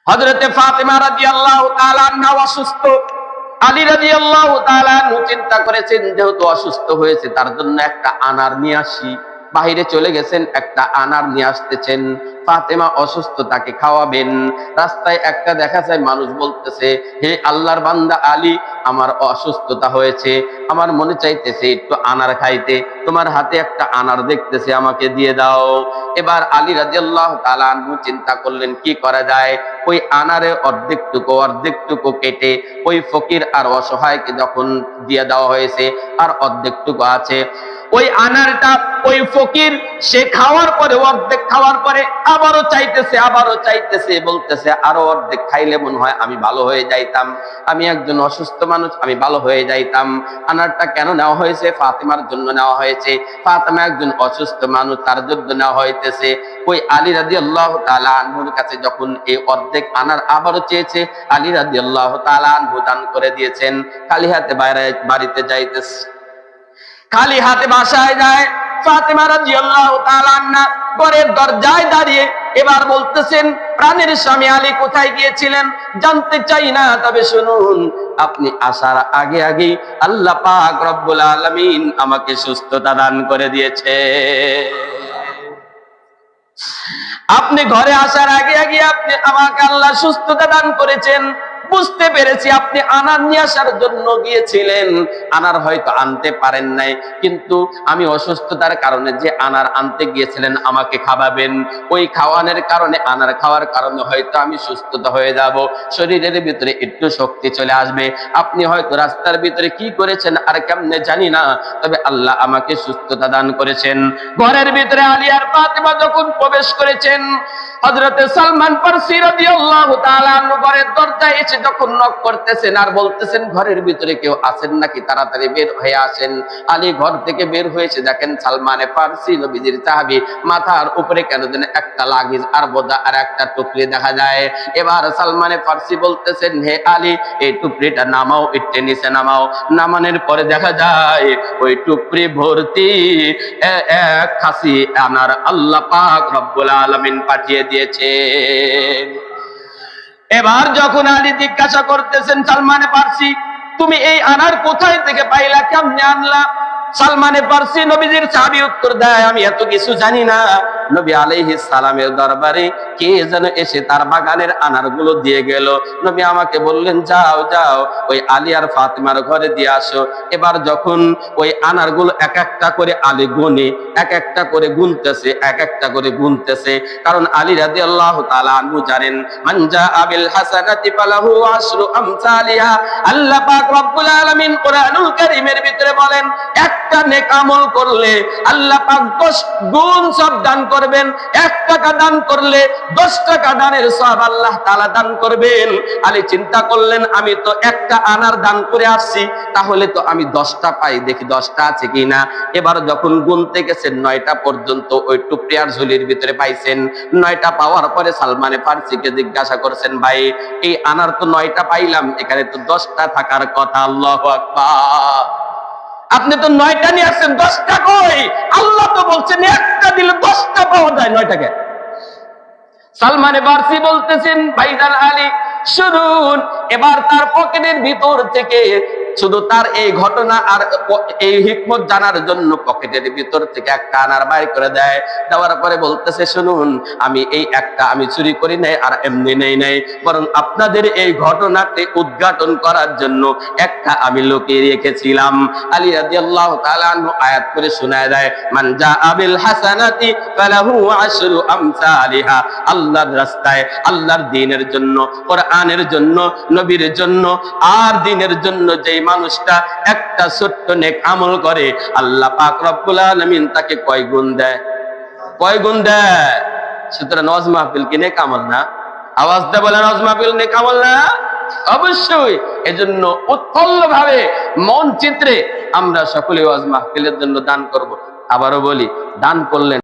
হযরতে ফাতেমা রাদিয়াল্লাহু তাআলা আনহা অসুস্থ। আলী রাদিয়াল্লাহু তাআলা আনহু চিন্তা করেছেন যেহেতু অসুস্থ হয়েছে তার জন্য একটা আনার নিয়ে আসি। বাহিরে চলে গেছেন, একটা আনার নিয়ে আসতেছেন। ফাতেমা অসুস্থ, তাকে খাওয়াবেন। রাস্তায় একটা দেখা যায় মানুষ বলতেছে, হে আল্লাহর বান্দা আলী, আমার অসুস্থতা হয়েছে, আমার মনে চাইতেছে একটু আনার খাইতে, তোমার হাতে একটা আনার দেখতেছে, আমাকে দিয়ে দাও। এবার আলী রাদিয়াল্লাহু তাআলা আনহু চিন্তা করলেন কি করা যায়। ওই আনারে অর্ধেকটুকু কেটে ওই ফকির আর অসহায়কে যখন দিয়ে দেওয়া হয়েছে, আর অর্ধেকটুকু আছে। ওই আনারটা ওই ফকির সে খাওয়ার পরে, অর্ধেক খাওয়ার পরে আবারও চাইতেছে, বলতেছে আরো অর্ধেক খাইলে মনে হয় আমি ভালো হয়ে যাইতাম, আমি একজন অসুস্থ মানুষ, আমি ভালো হয়ে যাইতাম। আনারটা কেন নেওয়া হয়েছে? ফাতেমার জন্য নেওয়া হয়েছে। ফাতেমা একজন অসুস্থ মানুষ, তার জন্য নেওয়া হইতেছে। ওই আলী রাদিয়াল্লাহু তাআলা আনহুর কাছে যখন এই অর্ধেক আনার আবারও চেয়েছে, আলী রাদিয়াল্লাহু তাআলা আনহু দান করে দিয়েছেন। খালি হাতে বাড়িতে যাইতেছে, খালি হাতে বাসায় যায়। ফাতেমা রাদিয়াল্লাহু তাআলা আনহা ঘরের দরজায় দাঁড়িয়ে এবার বলতেছেন, প্রাণের স্বামী আলী কোথায় গিয়েছিলেন জানতে চাই না, তবে শুনুন, আপনি আসার আগে আগে আল্লাহ পাক রব্বুল আলামিন আমাকে সুস্থতা দান করে দিয়েছে। আপনি ঘরে আসার আগে আগে আপনি আমাকে আল্লাহ সুস্থতা দান করেছেন। বুঝতে পেরেছি আপনি আনার নিয়ে আসার জন্য গিয়েছিলেন, আনার হয়তো আনতে পারেন নাই, কিন্তু আমি অসুস্থতার কারণে যে আনার আনতে গিয়েছিলেন আমাকে খাওয়াবেন, ওই খাওয়ানোর কারণে, আনার খাওয়ার কারণে হয়তো আমি সুস্থতা হয়ে যাব, শরীরের ভিতরে একটু শক্তি চলে আসবে। আপনি হয়তো রাস্তার ভিতরে কি করেছেন আর কেমনে জানি না, তবে আল্লাহ আমাকে সুস্থতা দান করেছেন। ঘরের ভিতরে আলী আর ফাতেমা যখন প্রবেশ করেছেন, হযরতে সালমান ফারসি রাদিয়াল্লাহু তাআলা আনহু ঘরের দরজায় এসে যখন নক করতেছেন আর বলতেছেন ঘরের ভিতরে কেউ আছেন নাকি, তাড়াতাড়ি বের হয়ে আসেন। আলী ঘর থেকে বের হয়েছে, দেখেন সালমানে ফারসি নবীজির সাহাবী, মাথার উপরে কেন যেন একটা লাগেজ আর বোদা আর একটা টুকরি দেখা যায়। এবার সালমানে ফারসি বলতেছেন, হে আলী, এই টুকরিটা নামাও, একটু নিচে নামাও। নামানোর পরে দেখা যায় ওই টুকরি ভর্তি এক খাসি আনার আল্লাহ পাক রব্বুল আলামিন পাঠিয়ে দিয়েছে। এবার যখন আলী জিজ্ঞাসা করতেছেন, সালমানে ফারসি, তুমি এই আনার কোথায় থেকে পাইলা, কেমনে আনলা? সালমানে ফারসি নবীজির সাহাবী উত্তর দেয়, আমি এত কিছু জানি না। নবী আলাইহিস সালামের দরবারে কে যেন এসে তার বাগানের আনারগুলো দিয়ে গেল। নবী আমাকে বললেন, যাও যাও ওই আলী আর ফাতেমার ঘরে দিয়ে আসো। এবার যখন ওই আনারগুলো এক একটা করে আলী গুনে, এক একটা করে গুনতেছে, কারণ আলী রাদিয়াল্লাহু তাআলা আনহু জানেন, মান জাআ বিল হাসানাতি ফালাহু আশরু আমসালিহা। আল্লাহ পাক রব্বুল আলামিন কোরআনুল কারীমের ভিতরে বলেন, একটা নেক আমল করলে আল্লাহ পাক 10 গুণ সব দান করবেন। 1 টাকা দান করলে 10 টাকা দানের সওয়াব আল্লাহ তাআলা দান করবেন। আলী চিন্তা করলেন, আমি তো একটা আনার দান করে আসছি, তাহলে তো আমি 10টা পাই, দেখি 10টা আছে কিনা। এবার যখন গুনতে গেছেন 9টা পর্যন্ত ওই টুকরিয়ার ঝুলির ভিতরে পাইছেন। 9টা পাওয়ার পরে সালমানে ফারসিকে জিজ্ঞাসা করছেন, ভাই, এই আনার তো 9টা পাইলাম, এখানে তো 10টা থাকার কথা। আল্লাহু আকবার, আপনি তো 9টা নিয়ে আসছেন, 10টা কই? আল্লাহ তো বলছেন একটা দিলে 10টা পাওয়া যায়, 9টাকে। সালমানে ফারসি বলতেছেন, ভাইজান আলী শুনুন। এবার তার পকেটের ভিতর থেকে শুধু তার এই ঘটনা আর এই হিকমত জানার জন্য পকেটের ভিতর থেকে একটা আনার বাইর করে দেয়। দেওয়ার পরে বলতেছে, শুনুন, আমি এই একটা আমি চুরি করি নাই আর এমনি নেই নাই, বরং আপনাদের এই ঘটনাটি উদ্ঘাটন করার জন্য একটা আমি লুকিয়ে রেখেছিলাম। আলী রাদিয়াল্লাহু তাআলা আনহু আয়াত করে শোনায় দেয়, মান জাআ বিল হাসানাতি ফালাহু আশরু আমসালিহা। আল্লাহর রাস্তায়, আল্লাহর দ্বীনের জন্য, কোরআনের জন্য, নবীর জন্য আর দ্বীনের জন্য যেই মানুষটা একটা ছোট্ট নেক আমল করে, আল্লাহ পাক রব্বুল আলামিন তাকে কয় গুণ দেয়? কয় গুণ দেয়? সুতরাং ওয়াজ মাহফিল কি নেক আমল না? আওয়াজ দিয়ে বলেন, ওয়াজ মাহফিল নেক আমল না? অবশ্যই। এজন্য উৎফুল্ল ভাবে মন চিত্রে আমরা সকলে ওয়াজ মাহফিলের জন্য দান করব। আবারও বলি, দান করলেন